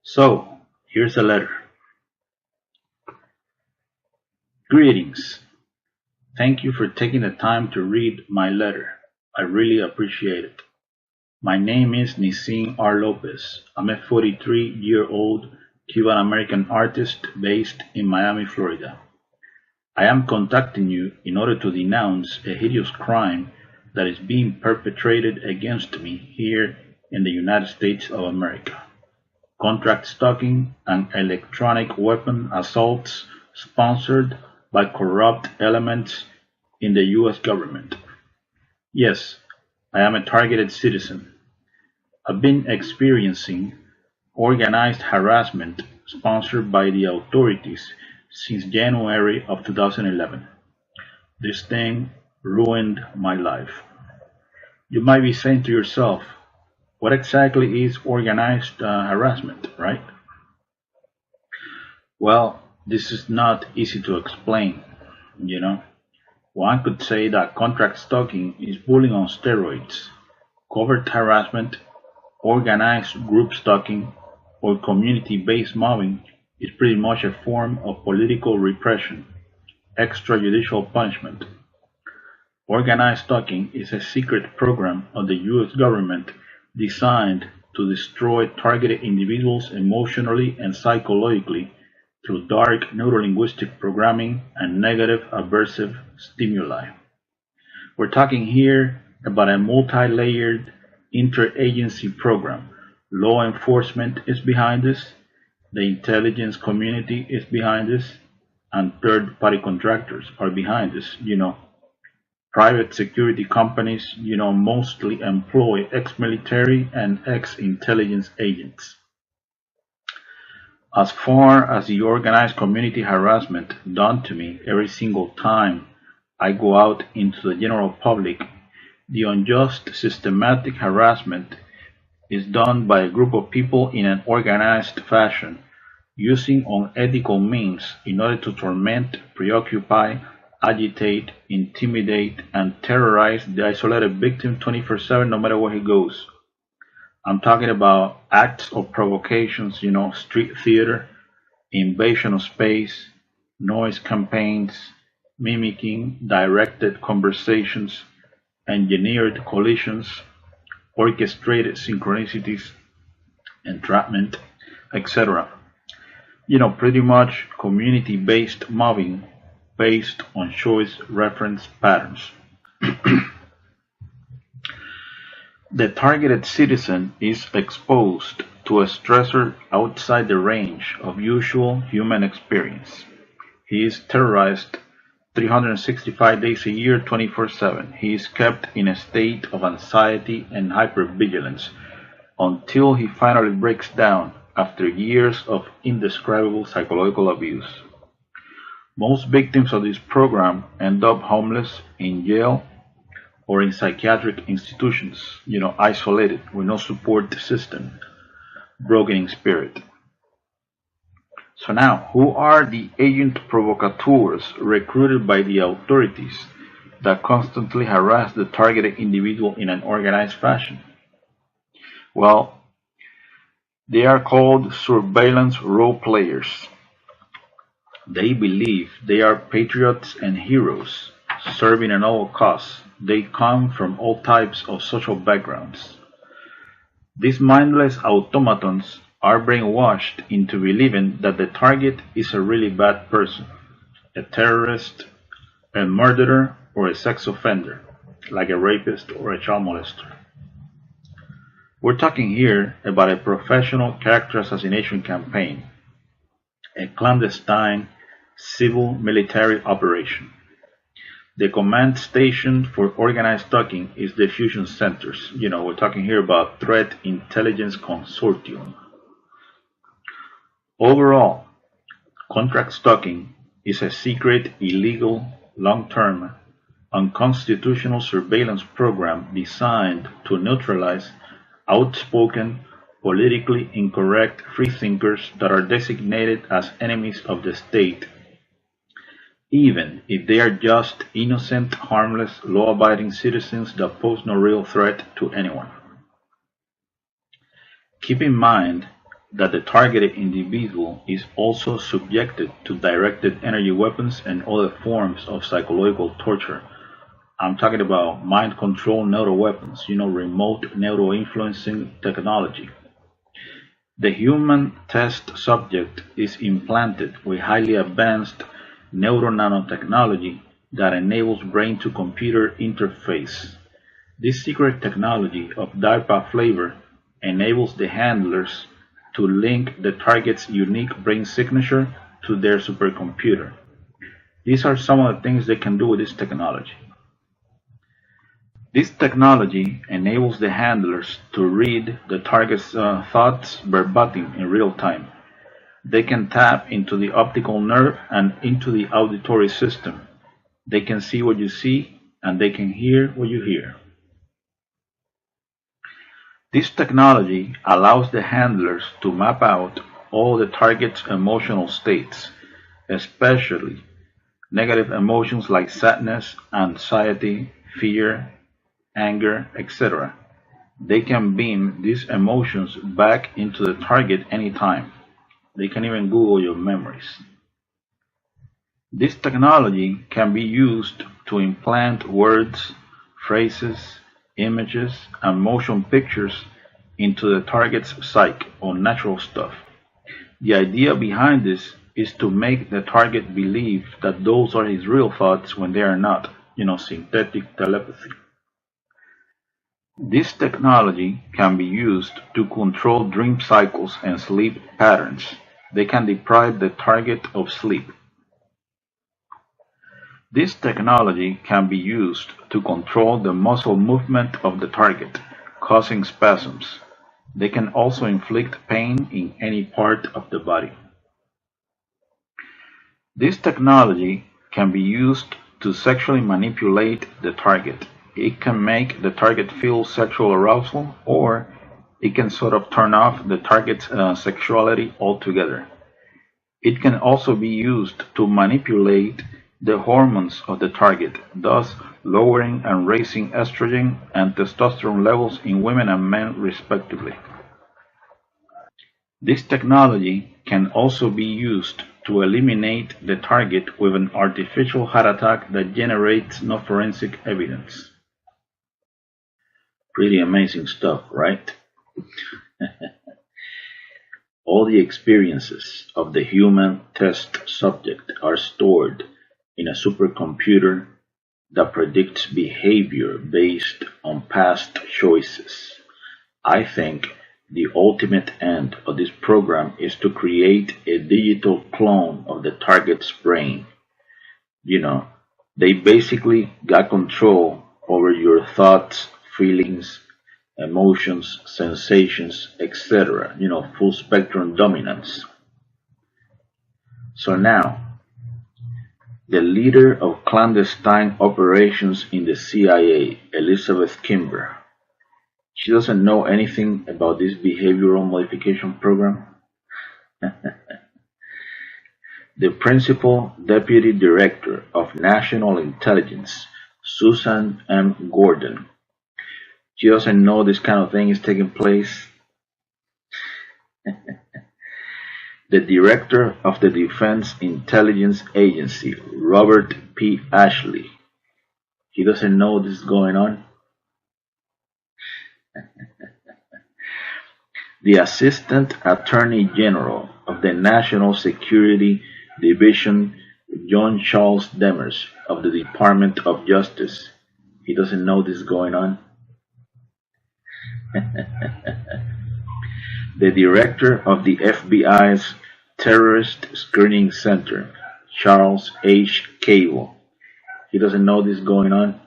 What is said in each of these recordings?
So, here's a letter. Greetings. Thank you for taking the time to read my letter. I really appreciate it. My name is Nisin R. Lopez. I'm a 43-year-old Cuban American artist based in Miami, Florida. I am contacting you in order to denounce a hideous crime that is being perpetrated against me here in the United States of America. Contract stalking and electronic weapon assaults sponsored by corrupt elements in the U.S. government. Yes, I am a targeted citizen. I've been experiencing organized harassment sponsored by the authorities since January of 2011. This thing ruined my life. You might be saying to yourself, what exactly is organized harassment, right? Well, this is not easy to explain, you know. One could say that contract stalking is bullying on steroids, covert harassment, organized group stalking, or community-based mobbing is pretty much a form of political repression, extrajudicial punishment. Organized stalking is a secret program of the U.S. government designed to destroy targeted individuals emotionally and psychologically through dark neurolinguistic programming and negative aversive stimuli. We're talking here about a multi-layered interagency program. Law enforcement is behind this, the intelligence community is behind this, and third-party contractors are behind this, Private security companies, mostly employ ex-military and ex-intelligence agents. As far as the organized community harassment done to me every single time I go out into the general public, the unjust systematic harassment is done by a group of people in an organized fashion, using unethical means in order to torment, preoccupy, agitate, intimidate, and terrorize the isolated victim 24/7 no matter where he goes. I'm talking about acts of provocations, street theater, invasion of space, noise campaigns, mimicking directed conversations, engineered collisions, orchestrated synchronicities, entrapment, etc. Pretty much community-based mobbing based on choice reference patterns. The targeted citizen is exposed to a stressor outside the range of usual human experience. He is terrorized 365 days a year, 24/7. He is kept in a state of anxiety and hypervigilance until he finally breaks down after years of indescribable psychological abuse. Most victims of this program end up homeless, in jail, or in psychiatric institutions, isolated with no support system, broken in spirit. So now, who are the agent provocateurs recruited by the authorities that constantly harass the targeted individual in an organized fashion? Well, they are called surveillance role players. They believe they are patriots and heroes, serving a noble cause. They come from all types of social backgrounds. These mindless automatons are brainwashed into believing that the target is a really bad person, a terrorist, a murderer, or a sex offender, like a rapist or a child molester. We're talking here about a professional character assassination campaign, a clandestine civil military operation. The command station for organized stalking is the fusion centers. We're talking here about Threat Intelligence Consortium. Overall, contract stalking is a secret, illegal, long-term, unconstitutional surveillance program designed to neutralize outspoken, politically incorrect freethinkers that are designated as enemies of the state, even if they are just innocent, harmless, law-abiding citizens that pose no real threat to anyone. Keep in mind that the targeted individual is also subjected to directed energy weapons and other forms of psychological torture. I'm talking about mind control neural weapons, remote neural influencing technology. The human test subject is implanted with highly advanced nanotechnology that enables brain-to-computer interface. This secret technology of DARPA flavor enables the handlers to link the target's unique brain signature to their supercomputer. These are some of the things they can do with this technology. This technology enables the handlers to read the target's thoughts verbatim in real time. They can tap into the optical nerve and into the auditory system. They can see what you see and they can hear what you hear. This technology allows the handlers to map out all the target's emotional states, especially negative emotions like sadness, anxiety, fear, anger, etc. They can beam these emotions back into the target anytime. They can even Google your memories. This technology can be used to implant words, phrases, images, and motion pictures into the target's psyche or natural stuff. The idea behind this is to make the target believe that those are his real thoughts when they are not, synthetic telepathy. This technology can be used to control dream cycles and sleep patterns. They can deprive the target of sleep. This technology can be used to control the muscle movement of the target, causing spasms. They can also inflict pain in any part of the body. This technology can be used to sexually manipulate the target. It can make the target feel sexual arousal, or it can sort of turn off the target's sexuality altogether. It can also be used to manipulate the hormones of the target, thus lowering and raising estrogen and testosterone levels in women and men respectively. This technology can also be used to eliminate the target with an artificial heart attack that generates no forensic evidence. Pretty amazing stuff, right? All the experiences of the human test subject are stored in a supercomputer that predicts behavior based on past choices. I think the ultimate end of this program is to create a digital clone of the target's brain. They basically got control over your thoughts, feelings, emotions, sensations, etc. Full spectrum dominance. So now, the leader of clandestine operations in the CIA, Elizabeth Kimber, she doesn't know anything about this behavioral modification program. The principal deputy director of national intelligence, Susan M. Gordon, she doesn't know this kind of thing is taking place. The director of the Defense Intelligence Agency, Robert P. Ashley, he doesn't know this is going on. The Assistant Attorney General of the National Security Division, John Charles Demers of the Department of Justice, he doesn't know this is going on. The director of the FBI's Terrorist Screening Center, Charles H. Cable, he doesn't know this is going on.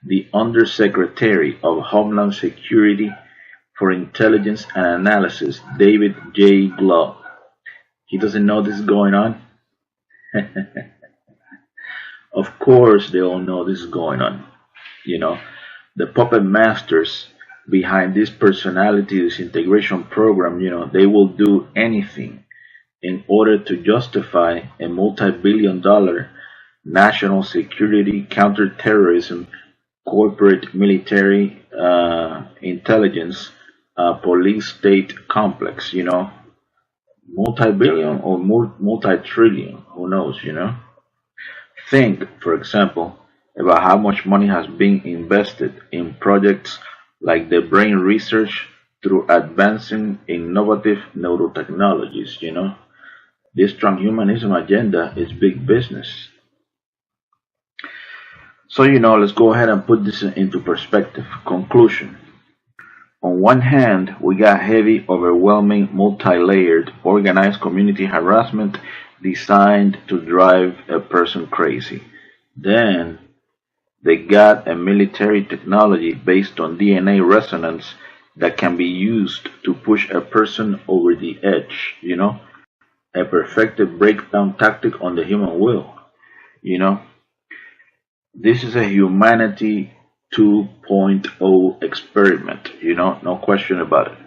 The Undersecretary of Homeland Security for Intelligence and Analysis, David J. Glove, he doesn't know this is going on. Of course they all know this is going on. The puppet masters behind this personality disintegration program, they will do anything in order to justify a multi-billion-dollar national security, counterterrorism, corporate military intelligence police state complex, multi-billion or multi-trillion, who knows, Think, for example, about how much money has been invested in projects like the brain research through advancing innovative neurotechnologies. This transhumanism agenda is big business. So, let's go ahead and put this into perspective. Conclusion. On one hand, we got heavy, overwhelming, multi-layered, organized community harassment designed to drive a person crazy. Then they got a military technology based on DNA resonance that can be used to push a person over the edge, a perfected breakdown tactic on the human will. You know, this is a humanity 2.0 experiment, no question about it.